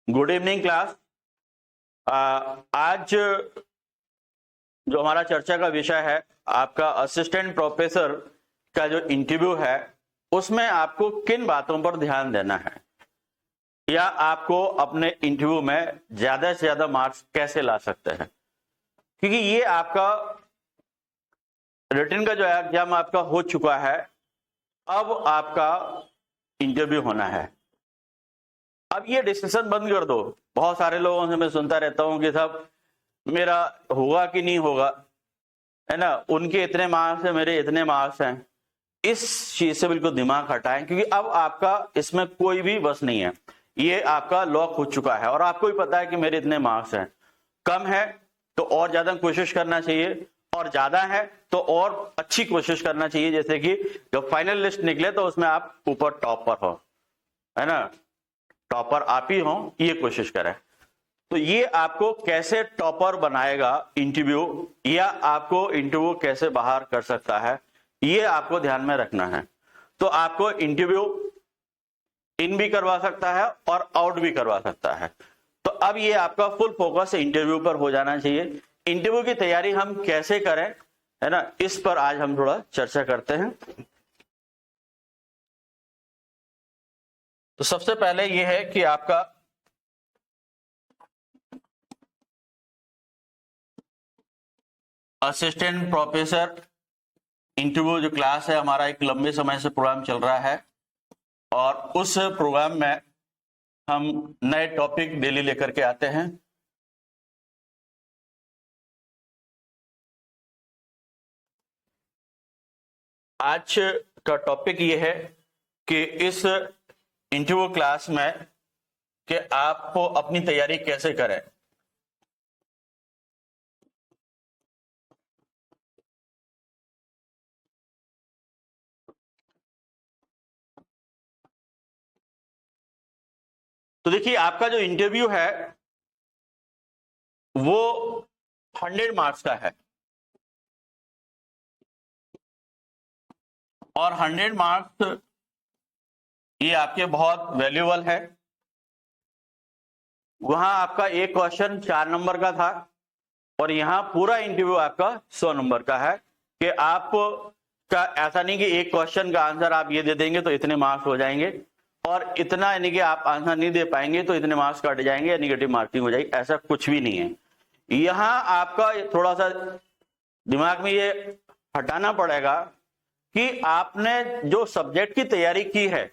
Good evening class. आज जो हमारा चर्चा का विषय है आपका असिस्टेंट प्रोफेसर का जो इंटरव्यू है उसमें आपको किन बातों पर ध्यान देना है या आपको अपने इंटरव्यू में ज्यादा से ज्यादा मार्क्स कैसे ला सकते हैं, क्योंकि ये आपका रिटन का जो एग्जाम आपका हो चुका है, अब आपका इंटरव्यू होना है। अब ये डिस्कशन बंद कर दो। बहुत सारे लोगों से मैं सुनता रहता हूं कि साहब मेरा होगा कि नहीं होगा, है ना, उनके इतने मार्क्स हैं, मेरे इतने मार्क्स हैं। इस चीज से बिल्कुल दिमाग हटाएं, क्योंकि अब आपका इसमें कोई भी बस नहीं है। ये आपका लॉक हो चुका है और आपको भी पता है कि मेरे इतने मार्क्स हैं। कम है तो और ज्यादा कोशिश करना चाहिए, और ज्यादा है तो और अच्छी कोशिश करना चाहिए, जैसे कि जब फाइनल लिस्ट निकले तो उसमें आप ऊपर टॉप पर हो, है ना, टॉपर आप ही हो, ये कोशिश करें। तो ये आपको कैसे टॉपर बनाएगा इंटरव्यू, या आपको इंटरव्यू कैसे बाहर कर सकता है, ये आपको ध्यान में रखना है। तो आपको इंटरव्यू इन भी करवा सकता है और आउट भी करवा सकता है। तो अब ये आपका फुल फोकस इंटरव्यू पर हो जाना चाहिए। इंटरव्यू की तैयारी हम कैसे करें, है ना, इस पर आज हम थोड़ा चर्चा करते हैं। तो सबसे पहले ये है कि आपका असिस्टेंट प्रोफेसर इंटरव्यू जो क्लास है हमारा एक लंबे समय से प्रोग्राम चल रहा है, और उस प्रोग्राम में हम नए टॉपिक डेली लेकर के आते हैं। आज का टॉपिक ये है कि इस इंटरव्यू क्लास में कि आपको अपनी तैयारी कैसे करें। तो देखिए, आपका जो इंटरव्यू है वो 100 मार्क्स का है, और 100 मार्क्स ये आपके बहुत वैल्यूएबल है। वहां आपका एक क्वेश्चन 4 नंबर का था, और यहां पूरा इंटरव्यू आपका 100 नंबर का है। कि आप का ऐसा नहीं कि एक क्वेश्चन का आंसर आप ये दे देंगे तो इतने मार्क्स हो जाएंगे, और इतना यानी कि आप आंसर नहीं दे पाएंगे तो इतने मार्क्स काटे जाएंगे या निगेटिव मार्किंग हो जाएगी, ऐसा कुछ भी नहीं है। यहां आपका थोड़ा सा दिमाग में ये हटाना पड़ेगा कि आपने जो सब्जेक्ट की तैयारी की है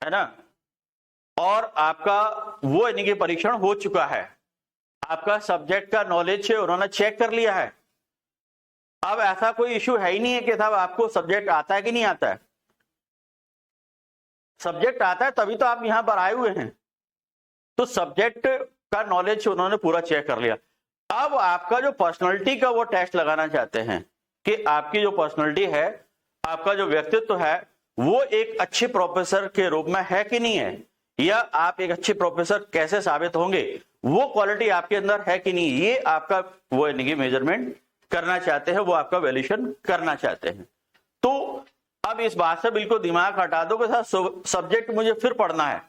ना, और आपका वो यानी कि परीक्षण हो चुका है, आपका सब्जेक्ट का नॉलेज है उन्होंने चेक कर लिया है। अब ऐसा कोई इश्यू है ही नहीं है कि साहब आपको सब्जेक्ट आता है कि नहीं आता है। सब्जेक्ट आता है तभी तो आप यहां पर आए हुए हैं। तो सब्जेक्ट का नॉलेज उन्होंने पूरा चेक कर लिया। अब आपका जो पर्सनालिटी का वो टेस्ट लगाना चाहते हैं कि आपकी जो पर्सनालिटी है, आपका जो व्यक्तित्व है, वो एक अच्छे प्रोफेसर के रूप में है कि नहीं है, या आप एक अच्छे प्रोफेसर कैसे साबित होंगे, वो क्वालिटी आपके अंदर है कि नहीं, ये आपका वो यानी कि मेजरमेंट करना चाहते हैं, वो आपका वैल्यूएशन करना चाहते हैं। तो अब इस बात से बिल्कुल दिमाग हटा दो कि साहब सब्जेक्ट मुझे फिर पढ़ना है।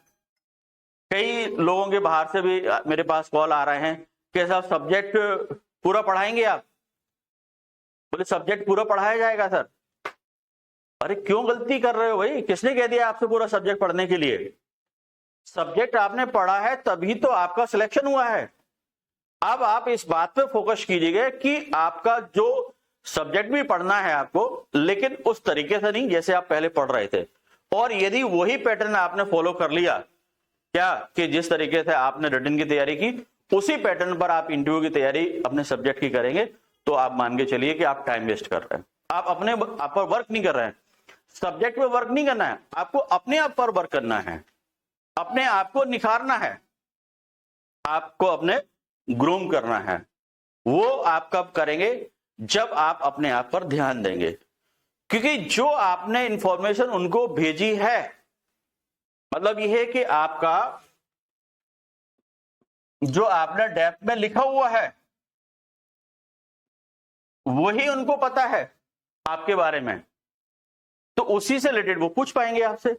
कई लोगों के बाहर से भी मेरे पास कॉल आ रहे हैं कि साहब सब्जेक्ट पूरा पढ़ाएंगे आप। बोले सब्जेक्ट पूरा पढ़ाया जाएगा सर। अरे क्यों गलती कर रहे हो भाई, किसने कह दिया आपसे पूरा सब्जेक्ट पढ़ने के लिए? सब्जेक्ट आपने पढ़ा है तभी तो आपका सिलेक्शन हुआ है। अब आप इस बात पे फोकस कीजिएगा कि आपका जो सब्जेक्ट भी पढ़ना है आपको, लेकिन उस तरीके से नहीं जैसे आप पहले पढ़ रहे थे। और यदि वही पैटर्न आपने फॉलो कर लिया, क्या कि जिस तरीके से आपने रिटन की तैयारी की, उसी पैटर्न पर आप इंटरव्यू की तैयारी अपने सब्जेक्ट की करेंगे, तो आप मान के चलिए कि आप टाइम वेस्ट कर रहे हैं। आप अपने आप पर वर्क नहीं कर रहे हैं। सब्जेक्ट पे वर्क नहीं करना है, आपको अपने आप पर वर्क करना है, अपने आप को निखारना है, आपको अपने ग्रूम करना है। वो आप कब करेंगे? जब आप अपने आप पर ध्यान देंगे। क्योंकि जो आपने इंफॉर्मेशन उनको भेजी है, मतलब यह है कि आपका जो आपने डेप्थ में लिखा हुआ है वही उनको पता है आपके बारे में, तो उसी से रिलेटेड वो पूछ पाएंगे आपसे।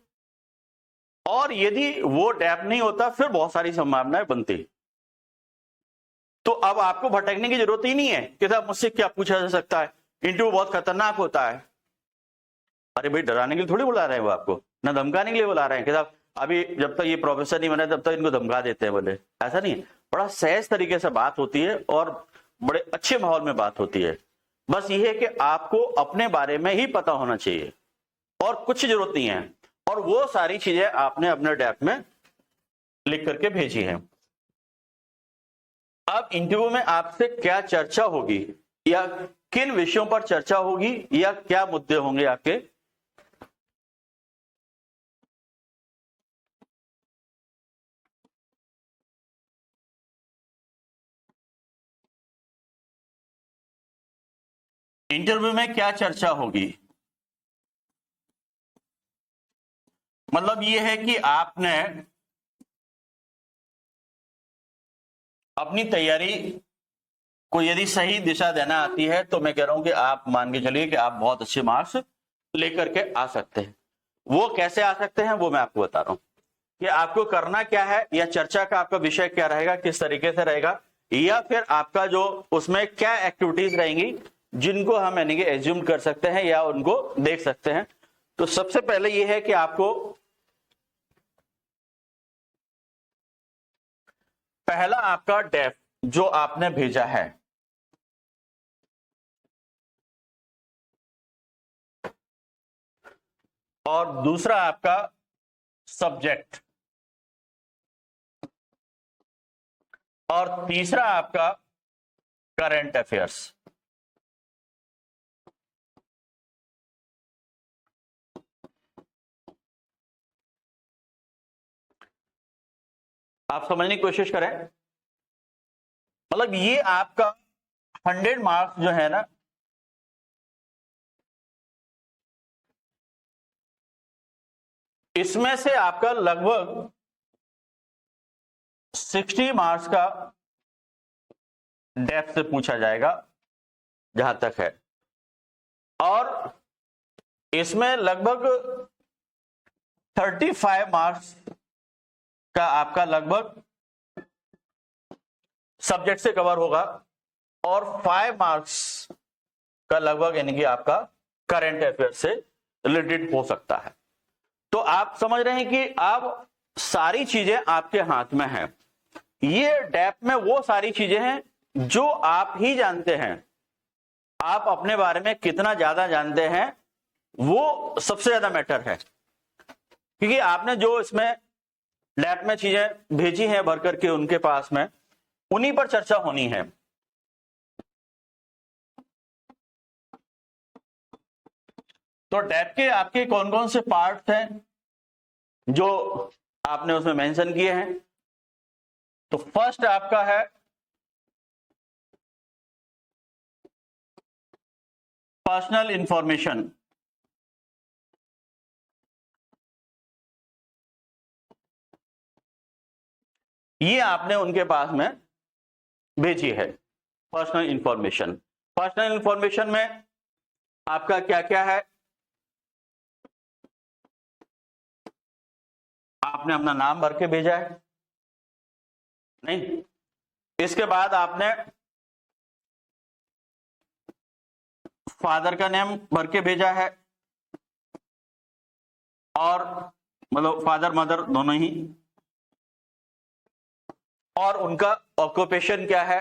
और यदि वो डैप नहीं होता फिर बहुत सारी संभावनाएं बनती। तो अब आपको भटकने की जरूरत ही नहीं है कि साहब मुझसे क्या पूछा जा सकता है, इंटरव्यू बहुत खतरनाक होता है। अरे भाई डराने के लिए थोड़ी बुला रहे हैं वो आपको, ना धमकाने के लिए बुला रहे हैं कि साहब अभी जब तक ये प्रोफेसर नहीं बना तब तक इनको धमका देते हैं बोले, ऐसा नहीं है। बड़ा सहज तरीके से बात होती है और बड़े अच्छे माहौल में बात होती है। बस ये है कि आपको अपने बारे में ही पता होना चाहिए और कुछ जरूरत नहीं है, और वो सारी चीजें आपने अपने डैप में लिख करके भेजी है। अब इंटरव्यू में आपसे क्या चर्चा होगी या किन विषयों पर चर्चा होगी या क्या मुद्दे होंगे आपके, इंटरव्यू में क्या चर्चा होगी, मतलब ये है कि आपने अपनी तैयारी को यदि सही दिशा देना आती है तो मैं कह रहा हूं कि आप मान के चलिए कि आप बहुत अच्छे मार्क्स लेकर के आ सकते हैं। वो कैसे आ सकते हैं वो मैं आपको बता रहा हूं कि आपको करना क्या है, या चर्चा का आपका विषय क्या रहेगा, किस तरीके से रहेगा, या फिर आपका जो उसमें क्या एक्टिविटीज रहेंगी जिनको हम यानी कि एज्यूम कर सकते हैं या उनको देख सकते हैं। तो सबसे पहले यह है कि आपको पहला आपका डेफ जो आपने भेजा है, और दूसरा आपका सब्जेक्ट, और तीसरा आपका करंट अफेयर्स। आप समझने की कोशिश करें, मतलब ये आपका 100 मार्क्स जो है ना, इसमें से आपका लगभग 60 मार्क्स का डेप्थ से पूछा जाएगा जहां तक है, और इसमें लगभग 35 मार्क्स का आपका लगभग सब्जेक्ट से कवर होगा, और 5 मार्क्स का लगभग यानी कि आपका करंट अफेयर से रिलेटेड हो सकता है। तो आप समझ रहे हैं कि अब सारी चीजें आपके हाथ में हैं। ये डैप में वो सारी चीजें हैं जो आप ही जानते हैं। आप अपने बारे में कितना ज्यादा जानते हैं वो सबसे ज्यादा मैटर है, क्योंकि आपने जो इसमें डैप में चीजें भेजी हैं भर करके उनके पास में, उन्हीं पर चर्चा होनी है। तो डैप के आपके कौन कौन से पार्ट्स हैं जो आपने उसमें मेंशन किए हैं। तो फर्स्ट आपका है पर्सनल इंफॉर्मेशन। ये आपने उनके पास में भेजी है पर्सनल इंफॉर्मेशन। पर्सनल इंफॉर्मेशन में आपका क्या क्या है, आपने अपना नाम भर के भेजा है, नहीं, इसके बाद आपने फादर का नेम भर के भेजा है, और मतलब फादर मदर दोनों ही, और उनका ऑक्यूपेशन क्या है,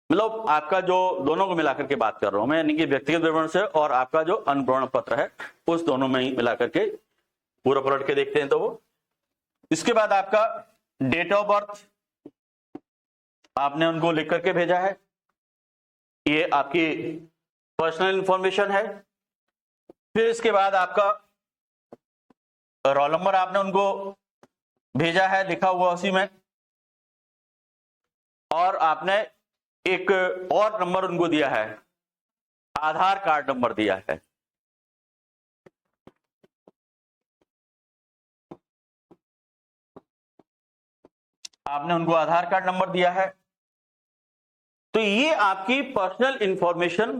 मतलब आपका जो दोनों को मिलाकर के बात कर रहा हूं मैं, यानी कि व्यक्तिगत विवरण से और आपका जो अनुप्रमाण पत्र है उस दोनों में ही मिलाकर के पूरा पलट के देखते हैं। तो वो इसके बाद आपका डेट ऑफ बर्थ आपने उनको लिख करके भेजा है, ये आपकी पर्सनल इंफॉर्मेशन है। फिर इसके बाद आपका रोल नंबर आपने उनको भेजा है, लिखा हुआ उसी में, और आपने एक और नंबर उनको दिया है, आधार कार्ड नंबर दिया है। आपने उनको आधार कार्ड नंबर दिया है। तो ये आपकी पर्सनल इंफॉर्मेशन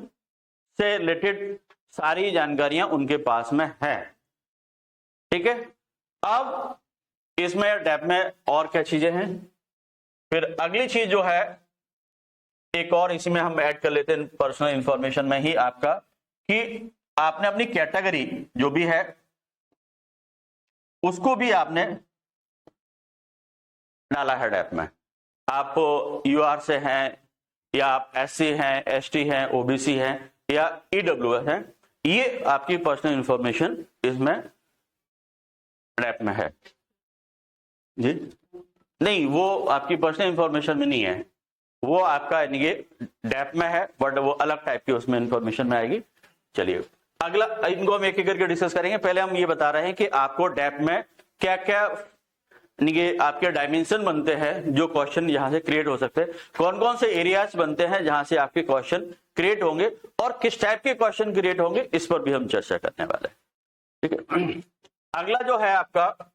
से रिलेटेड सारी जानकारियां उनके पास में है, ठीक है। अब इसमें डैप में और क्या चीजें हैं, फिर अगली चीज जो है एक और इसमें हम ऐड कर लेते हैं पर्सनल इंफॉर्मेशन में ही आपका, कि आपने अपनी कैटेगरी जो भी है उसको भी आपने डाला है डैप में। आप यूआर से हैं या आप एससी हैं, एसटी हैं, ओबीसी हैं या ईडब्ल्यूएस हैं, ये आपकी पर्सनल इंफॉर्मेशन इसमें डैप में है जी। नहीं, वो आपकी पर्सनल इंफॉर्मेशन में नहीं है, वो आपका यानी कि डैप में है, बट वो अलग टाइप की उसमें इंफॉर्मेशन में आएगी। चलिए अगला, इनको हम एक एक करके डिस्कस करेंगे। पहले हम ये बता रहे हैं कि आपको डैप में क्या क्या यानी कि आपके डायमेंशन बनते हैं जो क्वेश्चन यहां से क्रिएट हो सकते हैं, कौन कौन से एरियाज बनते हैं जहां से आपके क्वेश्चन क्रिएट होंगे और किस टाइप के क्वेश्चन क्रिएट होंगे, इस पर भी हम चर्चा करने वाले हैं। ठीक है, अगला जो है आपका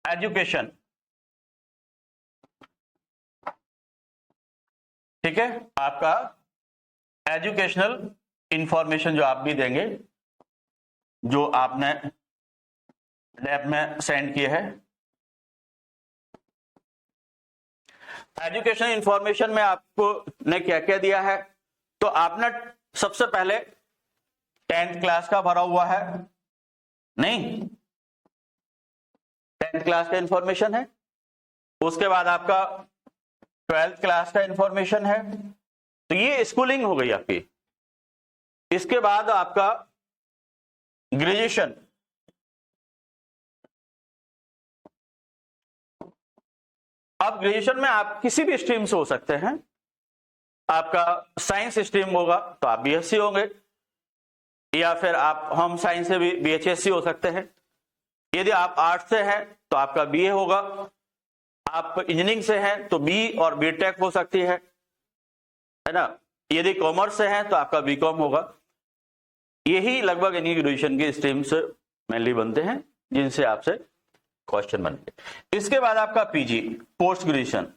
एजुकेशन। ठीक है, आपका एजुकेशनल इंफॉर्मेशन जो आप भी देंगे, जो आपने लैब में सेंड किए है। एजुकेशन इंफॉर्मेशन में आपको ने क्या क्या दिया है, तो आपने सबसे पहले 10th क्लास का भरा हुआ है, नहीं 10th क्लास का इंफॉर्मेशन है। उसके बाद आपका 12th क्लास का इंफॉर्मेशन है, तो ये स्कूलिंग हो गई आपकी। इसके बाद आपका ग्रेजुएशन, अब ग्रेजुएशन में आप किसी भी स्ट्रीम से हो सकते हैं। आपका साइंस स्ट्रीम होगा तो आप बीएससी होंगे, या फिर आप होम साइंस से भी बीएचएससी हो सकते हैं। यदि आप आर्ट्स से हैं तो आपका बीए होगा, आप इंजीनियरिंग से हैं तो बी और बीटेक हो सकती है ना। यदि कॉमर्स से हैं तो आपका बीकॉम होगा। यही लगभग यानी ग्रेजुएशन की स्ट्रीम्स मेनली बनते हैं जिनसे आपसे क्वेश्चन बनेंगे। इसके बाद आपका पीजी, पोस्ट ग्रेजुएशन।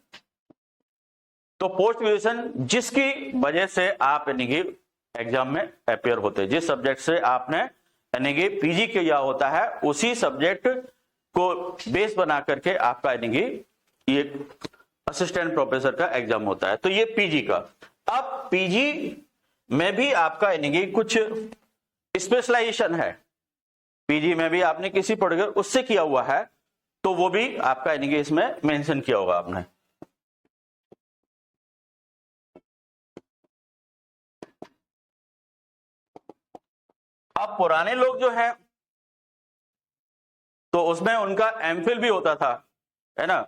तो पोस्ट ग्रेजुएशन जिसकी वजह से आप यानी कि एग्जाम में अपेयर होते हैं, जिस सब्जेक्ट से आपने यानी कि पीजी किया होता है, उसी सब्जेक्ट को बेस बना करके आपका यानी कि ये असिस्टेंट प्रोफेसर का एग्जाम होता है। तो ये पीजी का। अब पीजी में भी आपका यानी कि कुछ स्पेशलाइजेशन है, पीजी में भी आपने किसी पर्टिकुलर उससे किया हुआ है, तो वो भी आपका यानी कि इसमें मेंशन किया होगा आपने। अब पुराने लोग जो है तो उसमें उनका एमफिल भी होता था, है ना।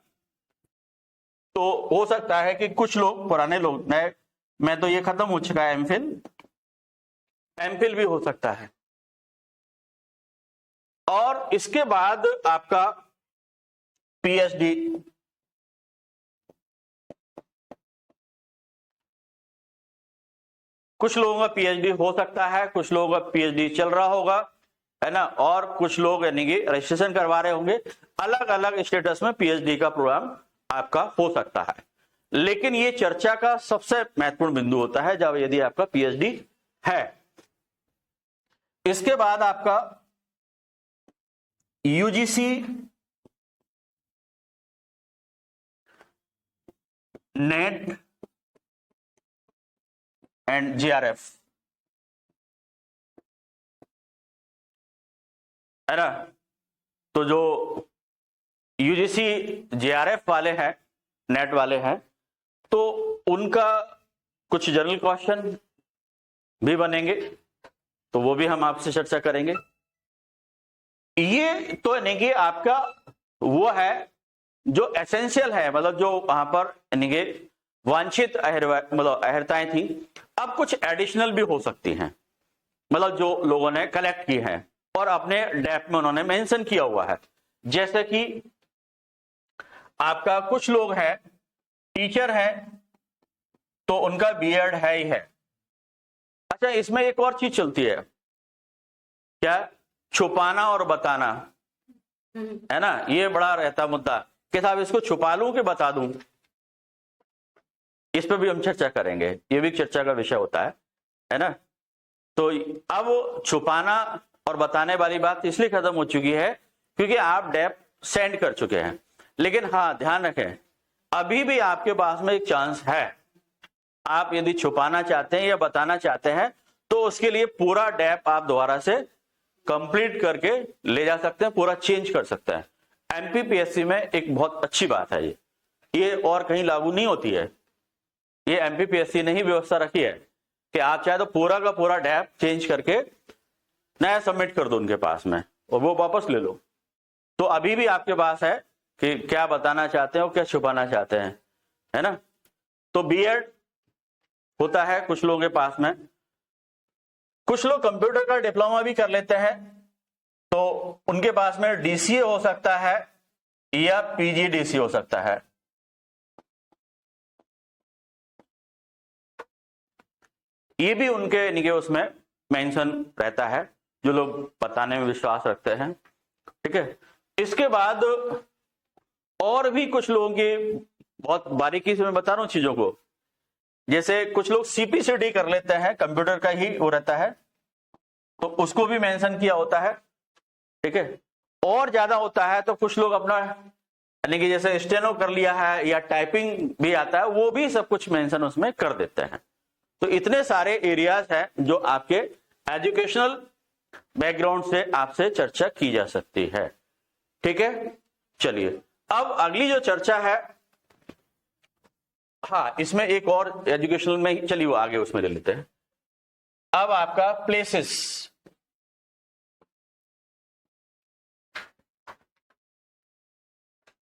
तो हो सकता है कि कुछ लोग, पुराने लोग, मैं तो ये खत्म हो चुका है एमफिल भी हो सकता है। और इसके बाद आपका पीएचडी, कुछ लोगों का पीएचडी हो सकता है, कुछ लोगों का पीएचडी चल रहा होगा, है ना, और कुछ लोग यानी कि रजिस्ट्रेशन करवा रहे होंगे। अलग अलग स्टेटस में पीएचडी का प्रोग्राम आपका हो सकता है। लेकिन ये चर्चा का सबसे महत्वपूर्ण बिंदु होता है जब यदि आपका पीएचडी है। इसके बाद आपका यूजीसी नेट एंड जेआरएफ, है ना। तो जो यूजीसी जेआरएफ वाले हैं, नेट वाले हैं, तो उनका कुछ जनरल क्वेश्चन भी बनेंगे, तो वो भी हम आपसे चर्चा करेंगे। ये तो यानी कि आपका वो है जो एसेंशियल है, मतलब जो वहां पर यानी कि वांछित मतलब अहर्ताएं थी। अब कुछ एडिशनल भी हो सकती हैं, मतलब जो लोगों ने कलेक्ट की हैं और अपने डैप में उन्होंने मेंशन किया हुआ है। जैसे कि आपका कुछ लोग हैं टीचर हैं तो उनका बीएड है ही है। अच्छा, इसमें एक और चीज चलती है, क्या, छुपाना और बताना, है ना। ये बड़ा रहता मुद्दा कि साहब इसको छुपा लूं कि बता दूं। इस पर भी हम चर्चा करेंगे, ये भी चर्चा का विषय होता है ना। तो अब छुपाना और बताने वाली बात इसलिए खत्म हो चुकी है क्योंकि आप डेप सेंड कर चुके हैं। लेकिन हाँ, ध्यान रखें, अभी भी आपके पास में एक चांस है। आप यदि छुपाना चाहते हैं या बताना चाहते हैं तो उसके लिए पूरा डेप आप दोबारा से कंप्लीट करके ले जा सकते हैं, पूरा चेंज कर सकते हैं। एमपीपीएससी में एक बहुत अच्छी बात है ये और कहीं लागू नहीं होती है। ये एमपीपीएससी ने ही व्यवस्था रखी है कि आप चाहे तो पूरा का पूरा डेप चेंज करके नया सबमिट कर दो उनके पास में और वो वापस ले लो। तो अभी भी आपके पास है कि क्या बताना चाहते हैं और क्या छुपाना चाहते हैं, है ना। तो बीएड होता है कुछ लोगों के पास में, कुछ लोग कंप्यूटर का डिप्लोमा भी कर लेते हैं, तो उनके पास में डीसीए हो सकता है या पीजीडीसी हो सकता है। ये भी उनके यानी उसमें मेंशन रहता है, जो लोग बताने में विश्वास रखते हैं, ठीक है। इसके बाद और भी कुछ लोगों की बहुत बारीकी से मैं बता रहा हूं चीजों को। जैसे कुछ लोग सीपीसीडी कर लेते हैं, कंप्यूटर का ही वो रहता है, तो उसको भी मेंशन किया होता है, ठीक है। और ज्यादा होता है तो कुछ लोग अपना यानी कि जैसे स्टेनो कर लिया है या टाइपिंग भी आता है, वो भी सब कुछ मेंशन उसमें कर देते हैं। तो इतने सारे एरियाज हैं जो आपके एजुकेशनल बैकग्राउंड से आपसे चर्चा की जा सकती है, ठीक है। चलिए अब अगली जो चर्चा है, हाँ इसमें एक और एजुकेशनल में, चलिए वो आगे उसमें ले लेते हैं। अब आपका प्लेसेस,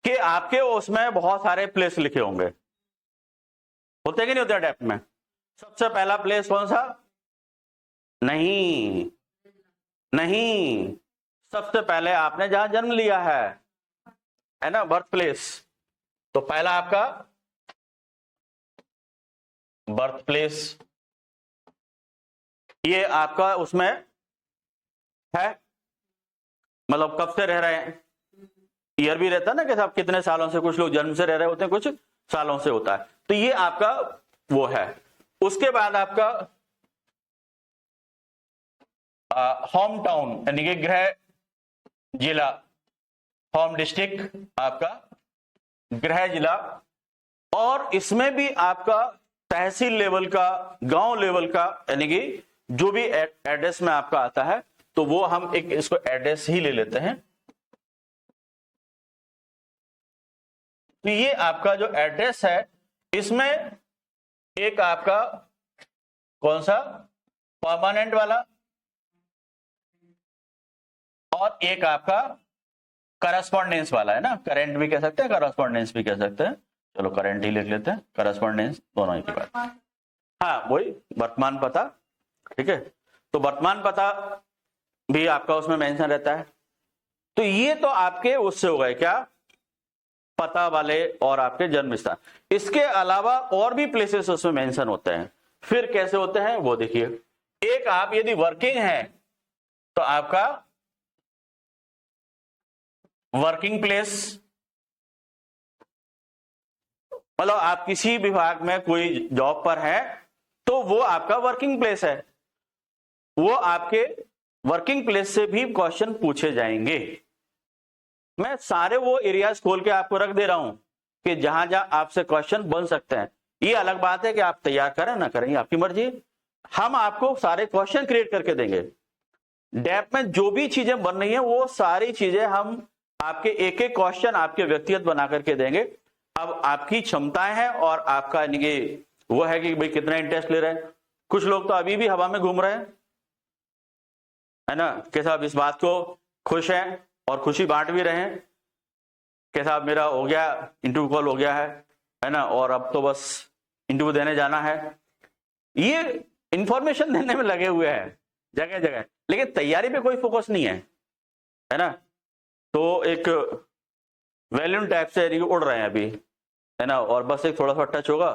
कि आपके उसमें बहुत सारे प्लेस लिखे होंगे, होते कि नहीं होते डेप्थ में। सबसे पहला प्लेस कौन सा? नहीं, सबसे पहले आपने जहां जन्म लिया है ना, बर्थ प्लेस। तो पहला आपका बर्थ प्लेस, ये आपका उसमें है, मतलब कब से रह रहे हैं, ईयर भी रहता है ना कि साहब कितने सालों से, कुछ लोग जन्म से रह रहे होते हैं, कुछ सालों से होता है, तो ये आपका वो है। उसके बाद आपका होम टाउन यानी कि गृह जिला, होम डिस्ट्रिक्ट आपका गृह जिला, और इसमें भी आपका तहसील लेवल का, गांव लेवल का, यानी कि जो भी एड्रेस में आपका आता है, तो वो हम एक इसको एड्रेस ही ले लेते हैं। तो ये आपका जो एड्रेस है, इसमें एक आपका कौन सा परमानेंट वाला और एक आपका करस्पॉन्डेंस वाला है ना, करेंट भी कह सकते हैं, करस्पॉन्डेंस भी कह सकते हैं। चलो करेंट ही लिख लेते हैं, करस्पॉन्डेंस दोनों ही की बात। हाँ वही वर्तमान पता, ठीक है। तो वर्तमान पता भी आपका उसमें मेंशन रहता है। तो ये तो आपके उससे हो गए क्या, पता वाले और आपके जन्म स्थान। इसके अलावा और भी प्लेसेस उसमें मेंशन होते हैं। फिर कैसे होते हैं वो देखिए। एक आप यदि वर्किंग है तो आपका वर्किंग प्लेस, मतलब आप किसी विभाग में कोई जॉब पर है तो वो आपका वर्किंग प्लेस है। वो आपके वर्किंग प्लेस से भी क्वेश्चन पूछे जाएंगे। मैं सारे वो एरियाज खोल के आपको रख दे रहा हूं कि जहां जहां आपसे क्वेश्चन बन सकते हैं। ये अलग बात है कि आप तैयार करें ना करें, आपकी मर्जी। हम आपको सारे क्वेश्चन क्रिएट करके देंगे। डेप में जो भी चीजें बन रही हैं वो सारी चीजें हम आपके एक एक क्वेश्चन आपके व्यक्तिगत बना करके देंगे। अब आपकी क्षमताएं हैं और आपका यानी कि वो है कि भाई कितना इंटरेस्ट ले रहे हैं। कुछ लोग तो अभी भी हवा में घूम रहे हैं, है ना, कि साहब इस बात को खुश हैं और खुशी बांट भी रहे हैं कि साहब मेरा हो गया, इंटरव्यू कॉल हो गया है ना, और अब तो बस इंटरव्यू देने जाना है। ये इंफॉर्मेशन देने में लगे हुए हैं जगह जगह, लेकिन तैयारी पे कोई फोकस नहीं है ना। तो एक वैल्यूम टाइप से उड़ रहे हैं अभी, है ना, और बस एक थोड़ा सा टच होगा,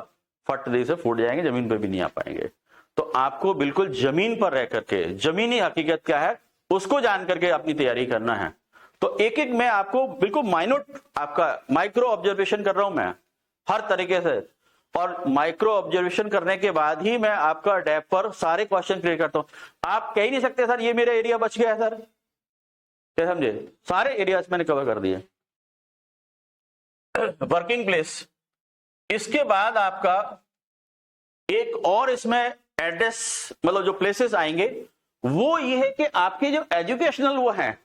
फट दे से फूट जाएंगे, जमीन पे भी नहीं आ पाएंगे। तो आपको बिल्कुल जमीन पर रह करके जमीनी हकीकत क्या है उसको जान करके अपनी तैयारी करना है। तो एक एक मैं आपको बिल्कुल माइन्यूट आपका माइक्रो ऑब्जर्वेशन कर रहा हूं मैं हर तरीके से। और माइक्रो ऑब्जर्वेशन करने के बाद ही मैं आपका डैप पर सारे क्वेश्चन क्लियर करता हूं। आप कह ही नहीं सकते सर ये मेरा एरिया बच गया है सर, क्या समझे, सारे एरियाज मैंने कवर कर दिए। वर्किंग प्लेस, इसके बाद आपका एक और इसमें एड्रेस मतलब जो प्लेसेस आएंगे वो ये है कि आपके जो एजुकेशनल वो हैं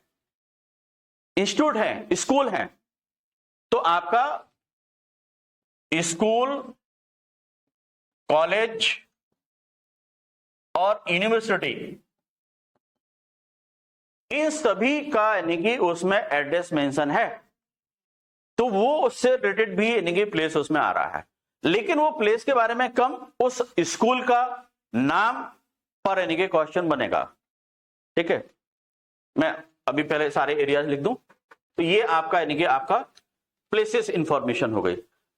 इंस्टीट्यूट हैं, स्कूल हैं, तो आपका स्कूल, कॉलेज और यूनिवर्सिटी, इन सभी का यानी कि उसमें एड्रेस मेंशन है, तो वो उससे रिलेटेड भी यानी कि प्लेस उसमें आ रहा है। लेकिन वो प्लेस के बारे में कम, उस स्कूल का नाम पर यानी कि क्वेश्चन बनेगा। ठीक है, मैं अभी पहले सारे एरियाज लिख दूं, तो ये आपका यानी कि आपका प्लेसेस इंफॉर्मेशन हो गई।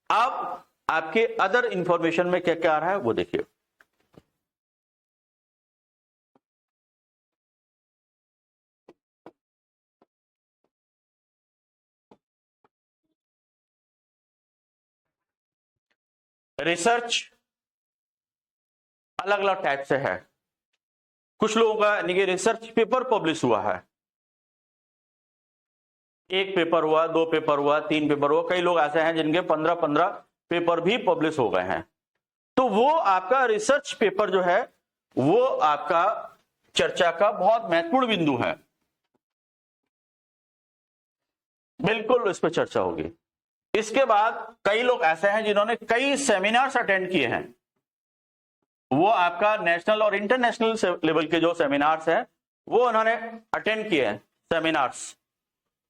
अब आपके अदर इंफॉर्मेशन में क्या क्या आ रहा है वो देखिए। रिसर्च अलग अलग टाइप से है। कुछ लोगों का यानी कि रिसर्च पेपर पब्लिश हुआ है, एक पेपर हुआ, 2 पेपर हुआ, 3 पेपर हुआ, कई लोग ऐसे हैं जिनके 15-15 पेपर भी पब्लिश हो गए हैं। तो वो आपका रिसर्च पेपर जो है वो आपका चर्चा का बहुत महत्वपूर्ण बिंदु है, बिल्कुल इस पर चर्चा होगी। इसके बाद कई लोग ऐसे हैं जिन्होंने कई सेमिनार्स अटेंड किए हैं, वो आपका नेशनल और इंटरनेशनल लेवल के जो सेमिनार्स हैं वो उन्होंने अटेंड किए हैं सेमिनार्स।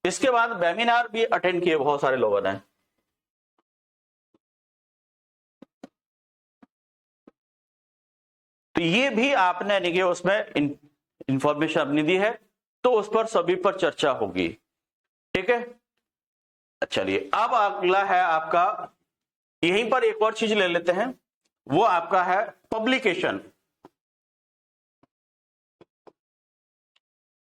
इसके बाद वेबिनार भी अटेंड किए बहुत सारे लोगों ने। तो ये भी आपने यानी कि उसमें इंफॉर्मेशन अपनी दी है, तो उस पर सभी पर चर्चा होगी। ठीक है, चलिए अब अगला है आपका, यहीं पर एक और चीज ले लेते हैं, वो आपका है पब्लिकेशन।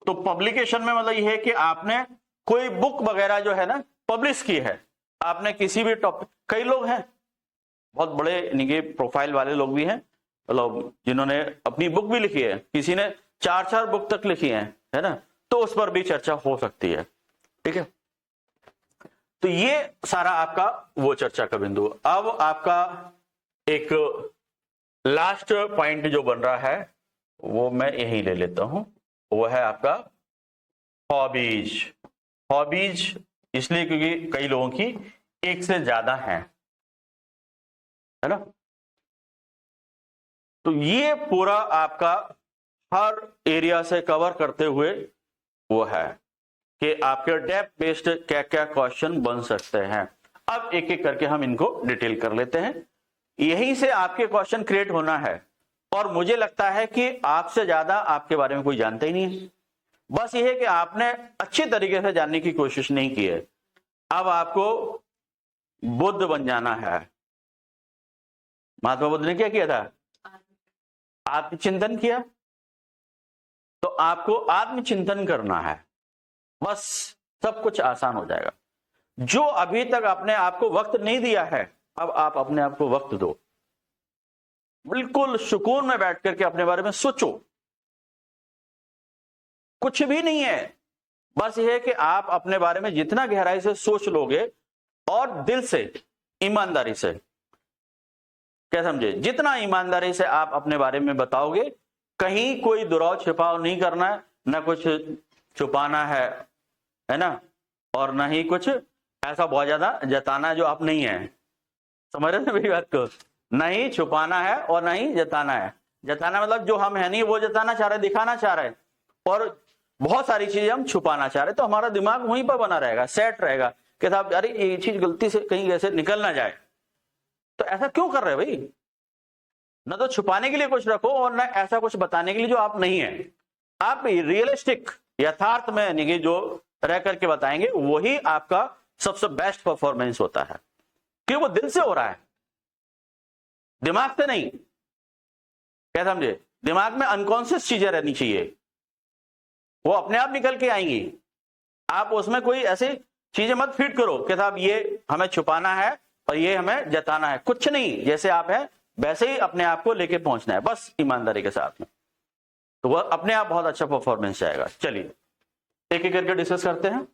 तो पब्लिकेशन में मतलब ये है कि आपने कोई बुक वगैरह जो है ना पब्लिश की है, आपने किसी भी टॉपिक, कई लोग हैं बहुत बड़े यानी कि प्रोफाइल वाले लोग भी हैं, मतलब जिन्होंने अपनी बुक भी लिखी है, किसी ने 4-4 बुक तक लिखी है ना, तो उस पर भी चर्चा हो सकती है। ठीक है, तो ये सारा आपका वो चर्चा का बिंदु। अब आपका एक लास्ट पॉइंट जो बन रहा है वो मैं यही ले लेता हूं, वो है आपका हॉबीज। हॉबीज इसलिए क्योंकि कई लोगों की एक से ज्यादा है ना, तो ये पूरा आपका हर एरिया से कवर करते हुए वो है कि आपके डेप्थ बेस्ड क्या क्या क्वेश्चन बन सकते हैं। अब एक एक करके हम इनको डिटेल कर लेते हैं। यहीं से आपके क्वेश्चन क्रिएट होना है, और मुझे लगता है कि आपसे ज्यादा आपके बारे में कोई जानता ही नहीं है। बस ये है कि आपने अच्छी तरीके से जानने की कोशिश नहीं की है। अब आपको बुद्ध बन जाना है। महात्मा बुद्ध ने क्या किया था? आत्मचिंतन किया। तो आपको आत्मचिंतन करना है, बस सब कुछ आसान हो जाएगा। जो अभी तक आपने आपको वक्त नहीं दिया है, अब आप अपने आप को वक्त दो, बिल्कुल सुकून में बैठ करके अपने बारे में सोचो। कुछ भी नहीं है, बस यह है कि आप अपने बारे में जितना गहराई से सोच लोगे और दिल से ईमानदारी से, क्या समझे, जितना ईमानदारी से आप अपने बारे में बताओगे, कहीं कोई दुराव छिपाव नहीं करना है, ना कुछ छुपाना है ना, और ना ही कुछ ऐसा बहुत ज्यादा जताना है जो आप नहीं है। समझ रहे हैं मेरी बात को? नहीं छुपाना है और नहीं जताना है। जताना मतलब जो हम है नहीं वो जताना चाह रहे, दिखाना चाह रहे, और बहुत सारी चीजें हम छुपाना चाह रहे, तो हमारा दिमाग वहीं पर बना रहेगा, सेट रहेगा कि साहब अरे ये चीज गलती से कहीं ऐसे निकल ना जाए। तो ऐसा क्यों कर रहे भाई? ना तो छुपाने के लिए कुछ रखो और ना ऐसा कुछ बताने के लिए जो आप नहीं है। आप रियलिस्टिक यथार्थ में यानी कि जो रह करके बताएंगे वही आपका सबसे बेस्ट परफॉर्मेंस होता है, कि वो दिल से हो रहा है, दिमाग से नहीं। क्या समझे? दिमाग में अनकॉन्शियस चीजें रहनी चाहिए, वो अपने आप निकल के आएंगी। आप उसमें कोई ऐसी चीजें मत फीड करो कि साहब ये हमें छुपाना है और ये हमें जताना है, कुछ नहीं, जैसे आप हैं वैसे ही अपने आप को लेके पहुंचना है, बस ईमानदारी के साथ में, तो वह अपने आप बहुत अच्छा परफॉर्मेंस जाएगा। चलिए एक एक करके डिस्कस करते हैं।